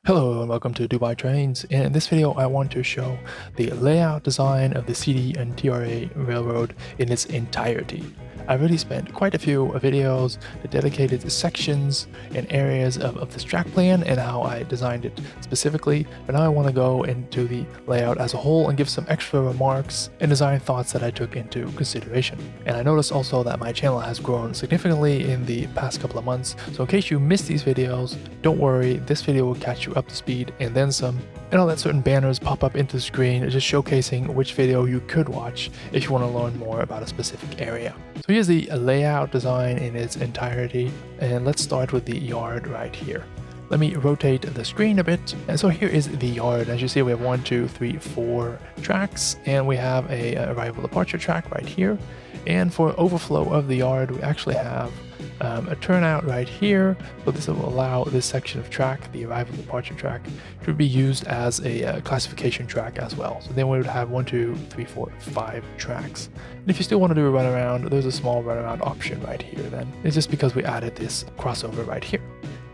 Hello and welcome to Dubai Trains. In this video I want to show the layout design of the CD&TRRA railroad in its entirety. I really spent quite a few videos dedicated to sections and areas of this track plan and how I designed it specifically, but now I want to go into the layout as a whole and give some extra remarks and design thoughts that I took into consideration. And I noticed also that my channel has grown significantly in the past couple of months, so in case you missed these videos, don't worry, this video will catch you up to speed and then some. And I'll let certain banners pop up into the screen just showcasing which video you could watch if you want to learn more about a specific area. So here's the layout design in its entirety, and let's start with the yard right here. Let me rotate the screen a bit. And so here is the yard. As you see, we have 1, 2, 3, 4 tracks, and we have a arrival departure track right here. And for overflow of the yard, we actually have a turnout right here. So this will allow this section of track, the arrival departure track, to be used as a classification track as well. So then we would have 1, 2, 3, 4, 5 tracks. And if you still want to do a runaround, there's a small runaround option right here then. It's just because we added this crossover right here.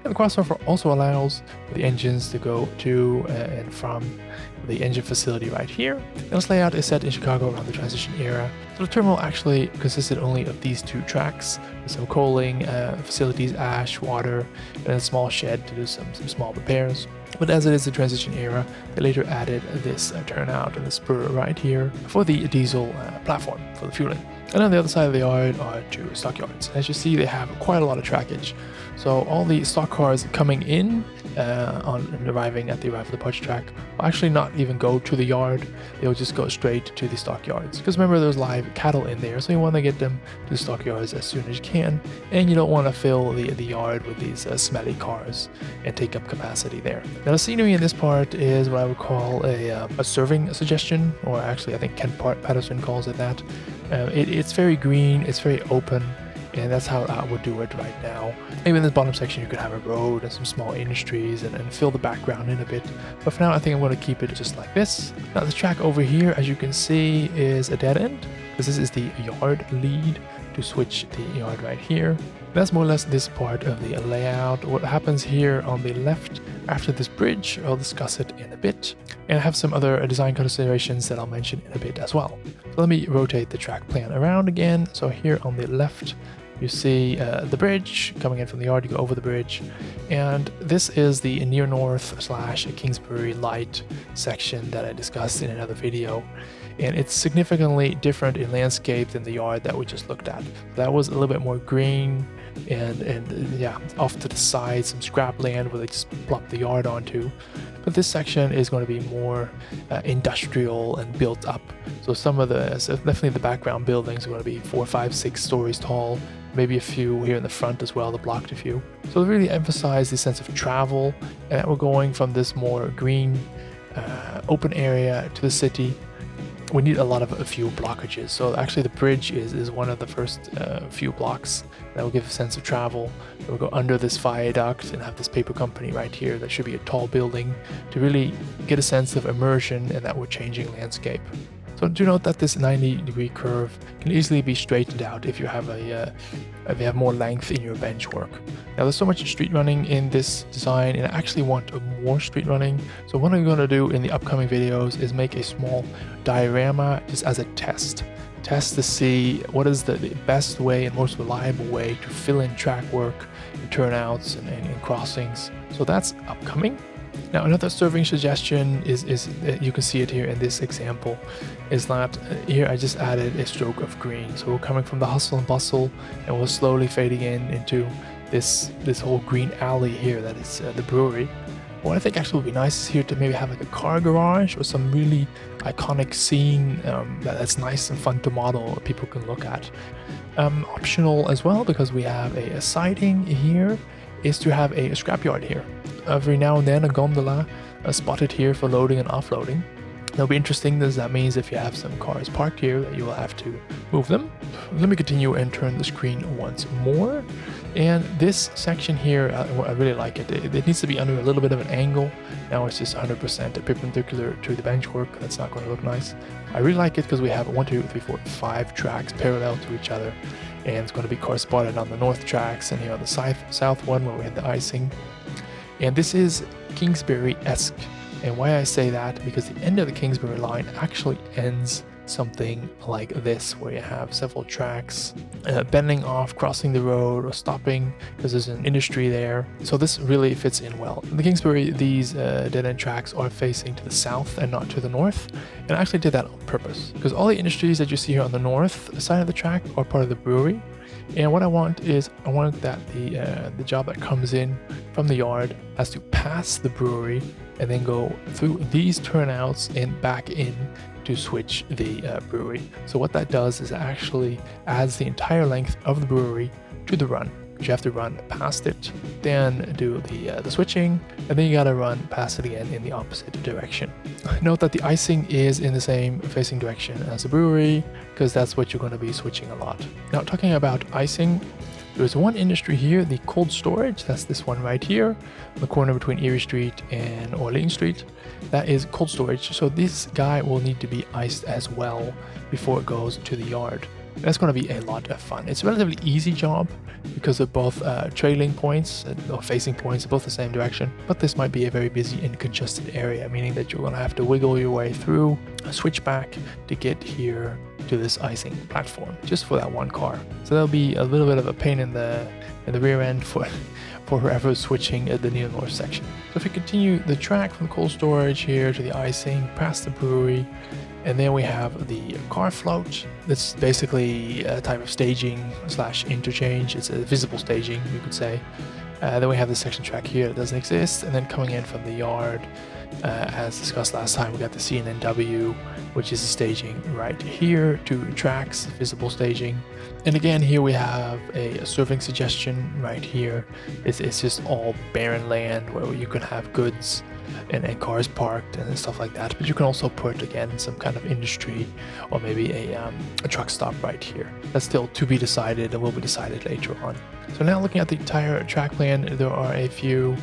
And the crossover also allows the engines to go to and from the engine facility right here. And this layout is set in Chicago around the transition era. So the terminal actually consisted only of these 2 tracks, with some coaling facilities, ash, water, and a small shed to do some small repairs. But as it is the transition era, they later added this turnout and the spur right here for the diesel platform for the fueling. And on the other side of the yard are 2 stockyards. As you see, they have quite a lot of trackage. So all the stock cars coming in on arriving at the arrival departure track will actually not even go to the yard. They'll just go straight to the stockyards. Because remember, there's live cattle in there, so you want to get them to the stockyards as soon as you can. And you don't want to fill the yard with these smelly cars and take up capacity there. Now the scenery in this part is what I would call a serving suggestion, or actually I think Ken Patterson calls it that. It's very green, it's very open, and that's how I would do it right now. Maybe in this bottom section you could have a road and some small industries and fill the background in a bit. But for now I think I'm going to keep it just like this. Now the track over here, as you can see, is a dead end, because this is the yard lead to switch the yard right here. That's more or less this part of the layout. What happens here on the left after this bridge, I'll discuss it in a bit. And I have some other design considerations that I'll mention in a bit as well. So let me rotate the track plan around again. So here on the left, you see the bridge coming in from the yard. You go over the bridge, and this is the near north / Kingsbury light section that I discussed in another video, and it's significantly different in landscape than the yard that we just looked at. That was a little bit more green and yeah, off to the side, some scrap land where they just plop the yard onto. But this section is going to be more industrial and built up. So definitely the background buildings are going to be 4, 5, 6 stories tall. Maybe a few here in the front as well, that blocked a few. So really emphasize the sense of travel, and we're going from this more green, open area to the city. We need a lot of fuel blockages. So actually the bridge is one of the first few blocks that will give a sense of travel. We'll go under this viaduct and have this paper company right here that should be a tall building to really get a sense of immersion and that we're changing landscape. So do note that this 90-degree curve can easily be straightened out if you have if you have more length in your bench work. Now there's so much street running in this design, and I actually want more street running. So what I'm going to do in the upcoming videos is make a small diorama just as a test to see what is the best way and most reliable way to fill in track work and turnouts and crossings. So that's upcoming. Now another serving suggestion is you can see it here in this example, is that here I just added a stroke of green. So we're coming from the hustle and bustle, and we're slowly fading into this whole green alley here that is the brewery. What I think actually would be nice is here to maybe have like a car garage or some really iconic scene that's nice and fun to model, people can look at. Optional as well, because we have a siding here, is to have a scrapyard here. Every now and then a gondola spotted here for loading and offloading. That'll be interesting, because that means if you have some cars parked here that you will have to move them. Let me continue and turn the screen once more. And this section here, I really like it. It needs to be under a little bit of an angle. Now it's just 100% perpendicular to the bench work. That's not going to look nice. I really like it because we have 1, 2, 3, 4, 5 tracks parallel to each other. And it's going to be corresponded on the north tracks and here on the south one where we have the icing. And this is Kingsbury-esque. And why I say that, because the end of the Kingsbury line actually ends something like this, where you have several tracks bending off, crossing the road, or stopping because there's an industry there. So this really fits in well. In the Kingsbury, these dead-end tracks are facing to the south and not to the north, and I actually did that on purpose because all the industries that you see here on the north side of the track are part of the brewery. And what I want that the job that comes in from the yard has to pass the brewery and then go through these turnouts and back in to switch the brewery. So what that does is it actually adds the entire length of the brewery to the run. You have to run past it, then do the switching, and then you gotta run past it again in the opposite direction. Note that the icing is in the same facing direction as the brewery, because that's what you're going to be switching a lot. Now, talking about icing, there's one industry here, the cold storage. That's this one right here, on the corner between Erie Street and Orleans Street. That is cold storage. So this guy will need to be iced as well before it goes to the yard. That's going to be a lot of fun. It's a relatively easy job because they're both trailing points or facing points, both the same direction. But this might be a very busy and congested area, meaning that you're going to have to wiggle your way through a switchback to get here to this icing platform, just for that one car. So that'll be a little bit of a pain in the rear end for whoever's switching at the near north section. So if we continue the track from cold storage here to the icing, past the brewery, and then we have the car float. That's basically a type of staging / interchange. It's a visible staging, you could say. Then we have the section track here that doesn't exist, and then coming in from the yard, as discussed last time, we got the C&W, which is the staging right here, 2 tracks, visible staging. And again, here we have a serving suggestion right here. It's just all barren land where you can have goods and cars parked and stuff like that. But you can also put, again, some kind of industry or maybe a truck stop right here. That's still to be decided and will be decided later on. So now looking at the entire track plan, there are a few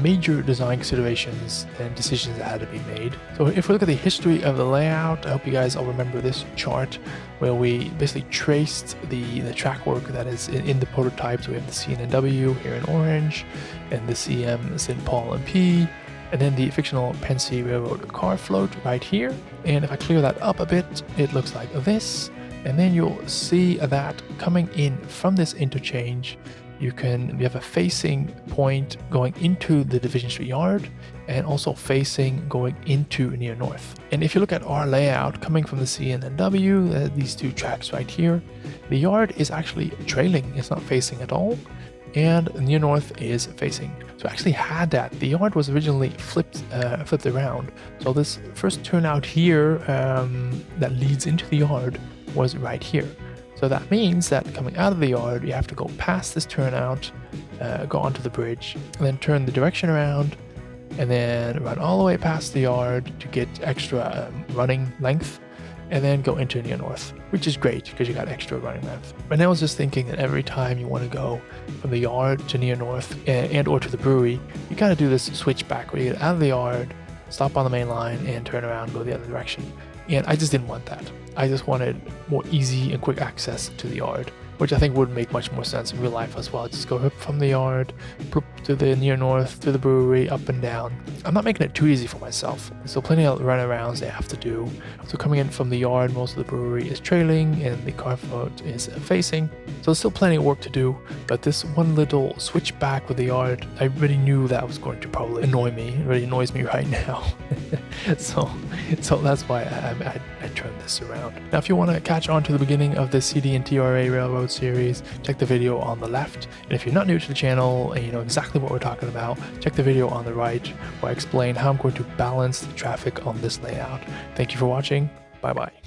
major design considerations and decisions that had to be made. So if we look at the history of the layout, I hope you guys all remember this chart where we basically traced the track work that is in the prototype. So we have the C&W here in orange, and the CM St. Paul and P, and then the fictional Pensy Railroad car float right here. And if I clear that up a bit, it looks like this. And then you'll see that coming in from this interchange, you have a facing point going into the Division Street yard and also facing going into near north. And if you look at our layout coming from the C&W, these 2 tracks right here, the yard is actually trailing. It's not facing at all. And near north is facing. So I actually had that. The yard was originally flipped around. So this first turnout here that leads into the yard was right here. So that means that coming out of the yard, you have to go past this turnout, go onto the bridge, and then turn the direction around, and then run all the way past the yard to get extra running length, and then go into near north, which is great because you got extra running length. And I was just thinking that every time you want to go from the yard to near north and or to the brewery, you gotta do this switch back where you get out of the yard, stop on the main line, and turn around and go the other direction. And I just didn't want that. I just wanted more easy and quick access to the yard, which I think would make much more sense in real life as well. Just go up from the yard, to the near north, to the brewery, up and down. I'm not making it too easy for myself. There's still plenty of runarounds they have to do. So coming in from the yard, most of the brewery is trailing and the car float is facing. So there's still plenty of work to do, but this one little switch back with the yard, I already knew that was going to probably annoy me. It really annoys me right now. so that's why I turned this around. Now, if you want to catch on to the beginning of this CD&TRRA Railroad series, check the video on the left. And if you're not new to the channel and you know exactly what we're talking about, check the video on the right where I explain how I'm going to balance the traffic on this layout. Thank you for watching. Bye bye.